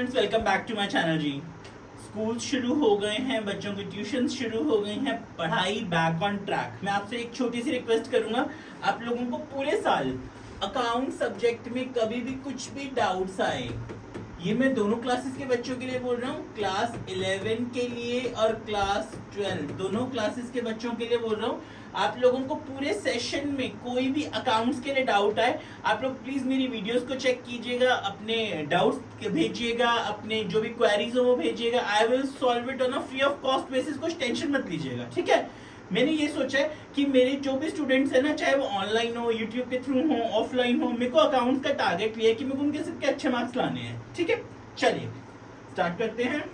Students, welcome back to my channel जी। School शुरू हो गए हैं, बच्चों की ट्यूशन शुरू हो गई हैं, पढ़ाई बैक ऑन ट्रैक। मैं आपसे एक छोटी सी रिक्वेस्ट करूंगा, आप लोगों को पूरे साल अकाउंट सब्जेक्ट में कभी भी कुछ भी डाउट्स आए, ये मैं दोनों क्लासेस के बच्चों के लिए बोल रहा हूँ, क्लास 11 के लिए और क्लास 12 दोनों क्लासेस के बच्चों के लिए बोल रहा हूँ। आप लोगों को पूरे सेशन में कोई भी अकाउंट्स के लिए डाउट आए, आप लोग प्लीज मेरी वीडियोस को चेक कीजिएगा, अपने डाउट्स भेजिएगा, अपने जो भी क्वेरीज हो वो भेजिएगा। I will solve it on a free of cost basis, कुछ टेंशन मत लीजिएगा, ठीक है। मैंने ये सोचा है कि मेरे जो भी स्टूडेंट्स हैं ना, चाहे वो ऑनलाइन हो, यूट्यूब के थ्रू हो, ऑफलाइन हो, मेरे को अकाउंट्स का टारगेट लिया है कि मेरे को उनके सबके अच्छे मार्क्स लाने हैं, ठीक है। चलिए स्टार्ट करते हैं।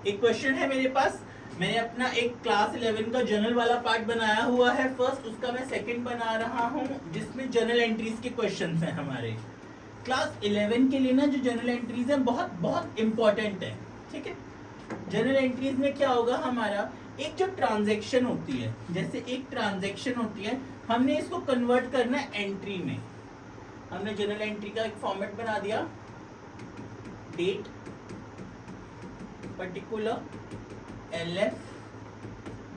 एक क्वेश्चन है मेरे पास, मैंने अपना एक क्लास 11 का जर्नल वाला पार्ट बनाया हुआ है फर्स्ट, उसका मैं सेकंड बना रहा हूँ जिसमें जर्नल एंट्रीज के क्वेश्चंस हैं हमारे। क्लास 11 के लिए ना जो जर्नल एंट्रीज है बहुत बहुत इंपॉर्टेंट है, ठीक है। जर्नल एंट्रीज में क्या होगा, हमारा एक जो ट्रांजैक्शन होती है, जैसे एक ट्रांजैक्शन होती है, हमने इसको कन्वर्ट करना है एंट्री में। हमने जर्नल एंट्री का एक फॉर्मेट बना दिया, date, particular, LF,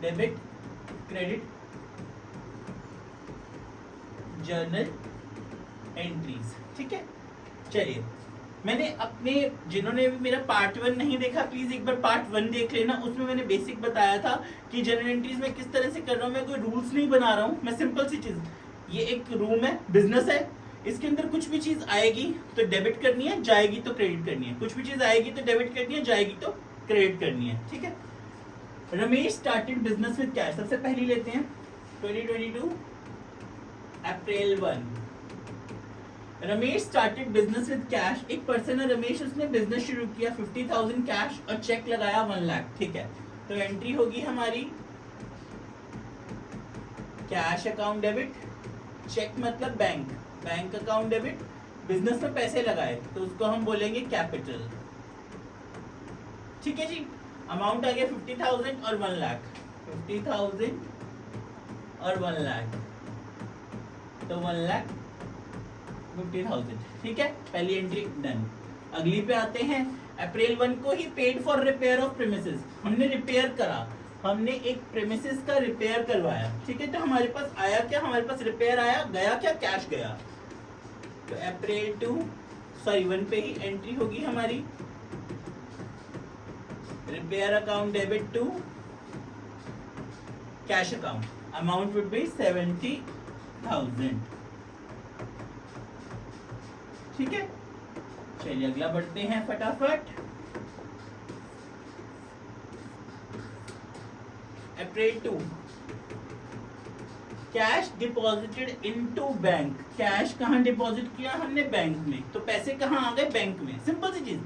debit, credit, journal entries, ठीक है। चलिए, मैंने अपने जिन्होंने भी मेरा पार्ट 1 नहीं देखा, प्लीज एक बार पार्ट 1 देख लेना, उसमें मैंने बेसिक बताया था कि जर्नल एंट्रीज में किस तरह से कर रहा हूँ। मैं कोई रूल्स नहीं बना रहा हूँ, मैं सिंपल सी चीज, ये एक रूम है, बिजनेस है, इसके अंदर कुछ भी चीज आएगी तो डेबिट करनी है, जाएगी तो क्रेडिट करनी है, कुछ भी चीज आएगी तो डेबिट करनी है, जाएगी तो क्रेडिट करनी है, ठीक है। Ramesh started business with cash, सबसे पहली लेते हैं 2022 अप्रैल 1। Ramesh started business with cash, एक पर्सन है रमेश, उसने बिजनेस शुरू किया, 50,000 कैश और चेक लगाया 1 लाख, ठीक है। तो एंट्री होगी हमारी कैश अकाउंट डेबिट, चेक मतलब bank, bank account debit, business में पैसे लगाए तो उसको हम बोलेंगे कैपिटल, ठीक है जी। अमाउंट आ गया 50,000 और 1 लाख, 50,000 और 1 लाख, तो 1,50,000, ठीक है। पहली एंट्री डन। अगली पे आते हैं, अप्रैल 1 को ही paid for repair of premises, हमने रिपेयर करा, हमने एक प्रीमिसेस का रिपेयर करवाया, ठीक है। तो हमारे पास आया क्या, हमारे पास रिपेयर आया, गया क्या, कैश गया। तो अप्रैल 1 पे ही एंट्री होगी हमारी repair account debit to cash account, amount would be 70,000, ठीक है। चलिए अगला बढ़ते हैं फटाफट। April 2, cash deposited into bank, cash कहाँ डिपॉजिट किया हमने, बैंक में, तो पैसे कहाँ आ गए, बैंक में, सिंपल सी चीज।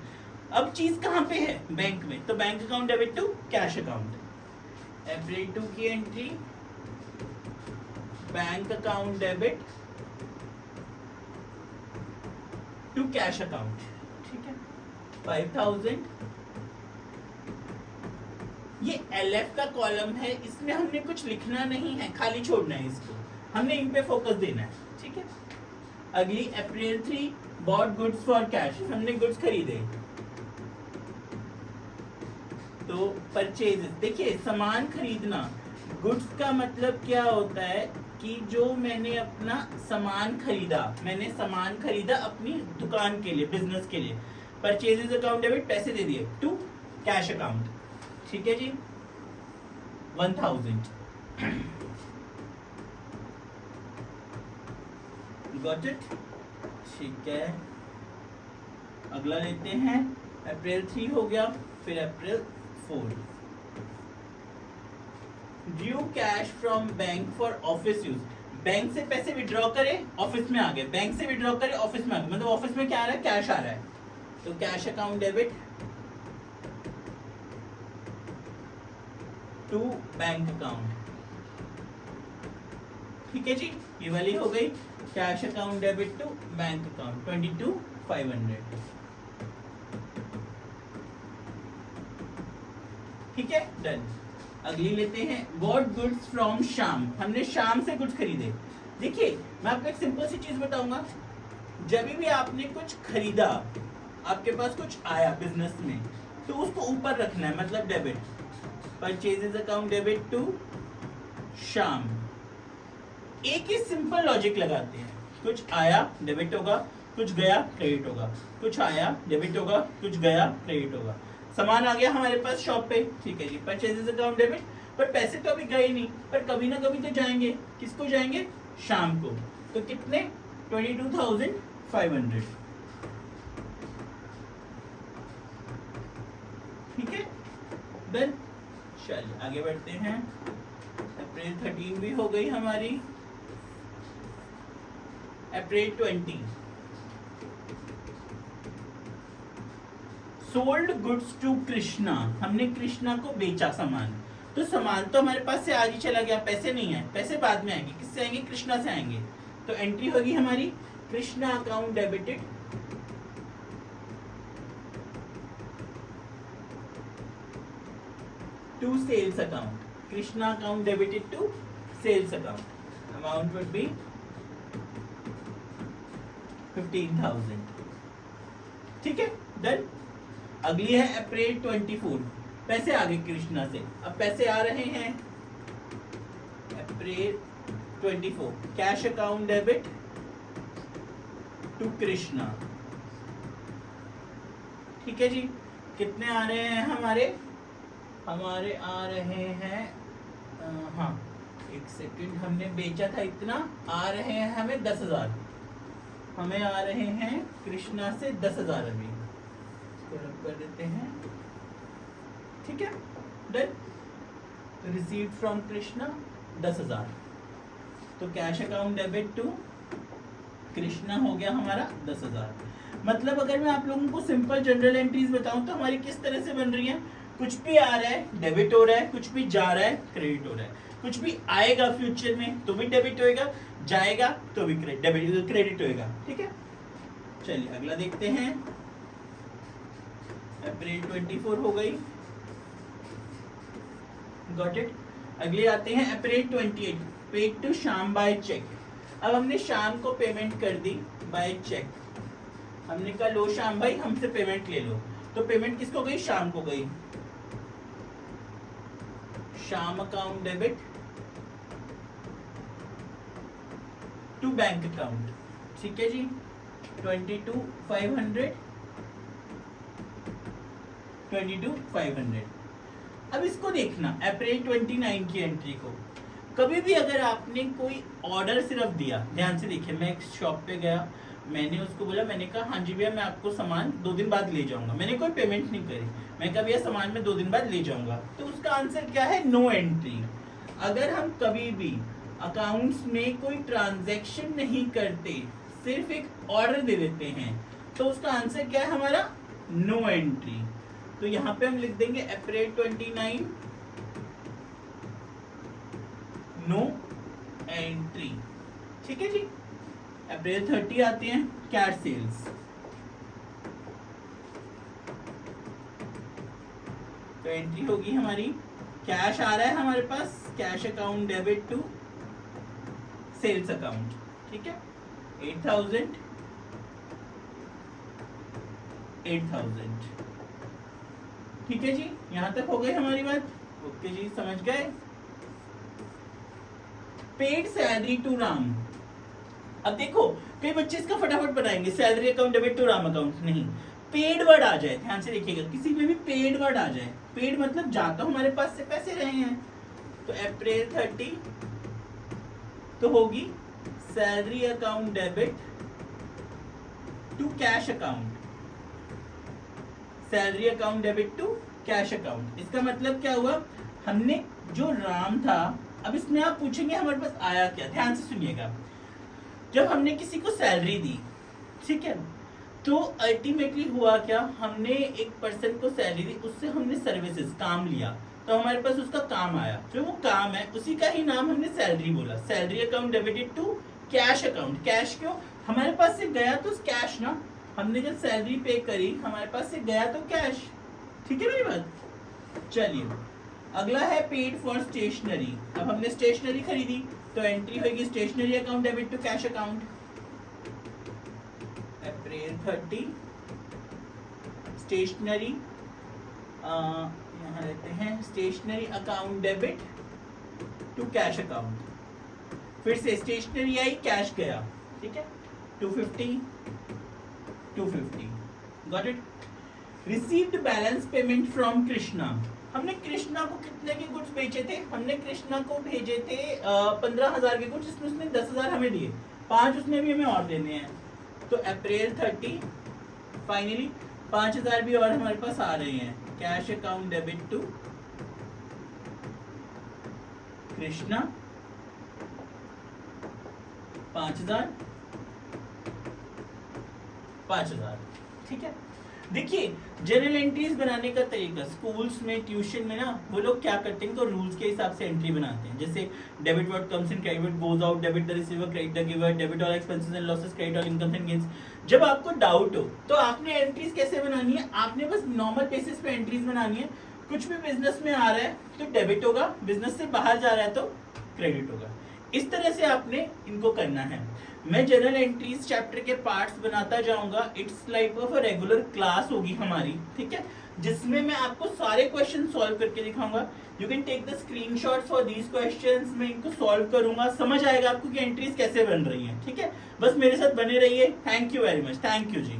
अब चीज कहाँ पे है, बैंक में, तो bank account debit to cash account. April 2 की entry bank account debit to cash account, ठीक है, 5,000। ये LF का कॉलम है, इसमें हमने कुछ लिखना नहीं है, खाली छोड़ना है इसको, हमने इन पे फोकस देना है, ठीक है। अगली अप्रैल 3, बॉट गुड्स फॉर कैश, हमने गुड्स खरीदे, तो परचेज, देखिए सामान खरीदना, गुड्स का मतलब क्या होता है कि जो मैंने अपना सामान खरीदा, मैंने सामान खरीदा अपनी दुकान के लिए, बिजनेस के लिए, परचेजेस अकाउंट डेबिट, पैसे दे दिए टू कैश अकाउंट, ठीक है जी, 1,000, गॉट इट, ठीक है। अगला लेते हैं, अप्रैल 3 हो गया, फिर अप्रैल 4, due cash from bank for office use, bank से पैसे विड्रॉ करे, ऑफिस में आ गए, बैंक से विड्रॉ करे, ऑफिस में आ गए, मतलब ऑफिस में क्या आ रहा है, कैश आ रहा है, तो cash account debit to bank account, ठीक है जी। ये वाली हो गई cash account debit to bank account, 22,500, ठीक है, डन। अगली लेते हैं, बॉट गुड्स फ्रॉम शाम, हमने शाम से गुड्स खरीदे। देखिए मैं आपको एक सिंपल सी चीज बताऊंगा, जब भी आपने कुछ खरीदा आपके पास कुछ आया बिजनेस में, तो उसको ऊपर रखना है, मतलब debit. Purchases account debit to Shyam. एक ही सिंपल लॉजिक लगाते हैं, कुछ आया डेबिट होगा, कुछ गया क्रेडिट होगा, कुछ आया डेबिट होगा, कुछ गया क्रेडिट होगा। सामान आ गया हमारे पास शॉप पे, ठीक है जी, परचेजेस अकाउंट डेबिट, पर पैसे तो अभी गए नहीं, पर कभी ना कभी तो जाएंगे। किसको जाएंगे? शाम को। तो कितने? 22,500। ठीक है, डन। चलिए आगे बढ़ते हैं। अप्रैल 13 भी हो गई हमारी। अप्रैल 20, सोल्ड गुड्स टू कृष्णा। हमने कृष्णा को बेचा सामान। तो सामान तो हमारे पास से आज ही चला गया, पैसे नहीं है, पैसे बाद में आएंगे। किससे आएंगे? कृष्णा से आएंगे। तो एंट्री होगी हमारी Krishna account debited to sales account. Krishna account debited to sales account. Amount would be 15,000। ठीक है, डन। अगली है अप्रैल 24। पैसे आ गए कृष्णा से, अब पैसे आ रहे हैं। April 24 cash account debit to Krishna. ठीक है जी, कितने आ रहे हैं हमारे आ रहे हैं, हाँ एक सेकंड, हमने बेचा था इतना, आ रहे हैं हमें 10,000। हमें आ रहे हैं कृष्णा से 10,000 अभी, कर देते हैं। ठीक है, डन। Receive from Krishna 10,000। तो cash account debit to Krishna हो गया हमारा 10,000। मतलब अगर मैं आप लोगों को सिंपल जनरल एंट्रीज बताऊं तो हमारी किस तरह से बन रही है? कुछ भी आ रहा है डेबिट हो रहा है, कुछ भी जा रहा है क्रेडिट हो रहा है, कुछ भी आएगा फ्यूचर में तो भी डेबिट होएगा, जाएगा तो भी क्रेडिट होएगा। ठीक है, चलिए अगला देखते हैं। अप्रैल 24 हो गई, गॉट इट। अगले आते हैं April 28, paid to Shyam by cheque. अब हमने शाम को पेमेंट कर दी बाय चेक। हमने कहा लो श्याम भाई हमसे पेमेंट ले लो, तो पेमेंट किसको गई? शाम को गई। Shyam account debit to bank account. ठीक है जी, 22,500 22,500। अब इसको देखना अप्रैल 29 की एंट्री को। कभी भी अगर आपने कोई ऑर्डर सिर्फ दिया, ध्यान से देखिए, मैं एक शॉप पे गया, मैंने उसको बोला, मैंने कहा हाँ जी भैया मैं आपको सामान 2 दिन बाद ले जाऊंगा, मैंने कोई पेमेंट नहीं करी, मैं कहा भैया सामान मैं 2 दिन बाद ले जाऊंगा, तो उसका आंसर क्या है? No entry. अगर हम कभी भी अकाउंट्स में कोई ट्रांजैक्शन नहीं करते, सिर्फ एक ऑर्डर दे देते हैं, तो उसका आंसर क्या है हमारा? No entry. तो यहाँ पे हम लिख देंगे अप्रैल 29 नो एंट्री। ठीक है जी। अप्रैल 30 आते हैं कैश सेल्स। तो एंट्री होगी हमारी, कैश आ रहा है हमारे पास, cash account debit to sales account. ठीक है, 8,000 8,000। ठीक है जी, यहां तक हो गई हमारी बात। ओके जी, समझ गए। Paid salary to Ram. अब देखो कई बच्चे इसका फटाफट बनाएंगे, salary account debit to Ram account. नहीं, पेड वर्ड आ जाए, ध्यान से देखिएगा, किसी में भी पेड वर्ड आ जाए, पेड मतलब जाता हमारे पास से पैसे रहे हैं, तो अप्रैल 30 तो होगी salary account debit to cash account. Salary account debit to cash account. इसका मतलब क्या हुआ? हमने जो राम था, अब इसमें आप पूछेंगे हमारे पास आया क्या, ध्यान से सुनिएगा। जब हमने किसी को सैलरी दी, ठीक है, तो अल्टीमेटली हुआ क्या, हमने एक पर्सन को सैलरी दी, उससे हमने सर्विसेज काम लिया, तो हमारे पास उसका काम आया, जो वो काम है उसी का ही नाम हमने सैलरी बोला। Salary account debited to cash account. Cash क्यों? हमारे पास से गया तो कैश ना, हमने जब सैलरी पे करी हमारे पास से गया तो कैश। ठीक है मेरी बात। चलिए अगला है पेड फॉर स्टेशनरी। अब हमने स्टेशनरी खरीदी तो एंट्री होगी stationery account debit to cash account. April 30 stationery, यहाँ रहते हैं stationery account debit to cash account, फिर से स्टेशनरी आई, कैश गया, ठीक है, 250 250, got it. Received balance payment from Krishna, हमने कृष्णा को कितने के गुड्स बेचे थे, हमने कृष्णा को भेजे थे 15,000 के गुड्स, जिसमें उसने 10,000 हमें दिए, 5 उसने भी हमें और देने हैं, तो अप्रैल 30 फाइनली 5,000 भी और हमारे पास आ रहे हैं, cash account debit to Krishna 5,000 5,000, ठीक है। देखिए जर्नल एंट्रीज बनाने का तरीका, स्कूल्स में ट्यूशन में ना वो लोग क्या करते हैं, तो रूल्स के हिसाब से एंट्री बनाते हैं, जैसे debit what comes in, credit what goes out, debit the receiver, credit the giver, debit all expenses and losses, credit all incomes and gains. जब आपको डाउट हो तो आपने एंट्रीज कैसे बनानी है, आपने बस नॉर्मल बेसिस पे एंट्रीज बनानी है। कुछ भी बिजनेस में आ रहा है तो डेबिट होगा, बिजनेस से बाहर जा रहा है तो क्रेडिट होगा, इस तरह से आपने इनको करना है। मैं जनरल एंट्रीज चैप्टर के पार्ट्स बनाता जाऊंगा, it's like of a regular class होगी हमारी, ठीक है, जिसमें मैं आपको सारे क्वेश्चन सॉल्व करके दिखाऊंगा। You can take the screenshots for these questions, मैं इनको सॉल्व करूंगा, समझ आएगा आपको कि एंट्रीज कैसे बन रही हैं, ठीक है। बस मेरे साथ बने रहिए। Thank you very much, thank you ji.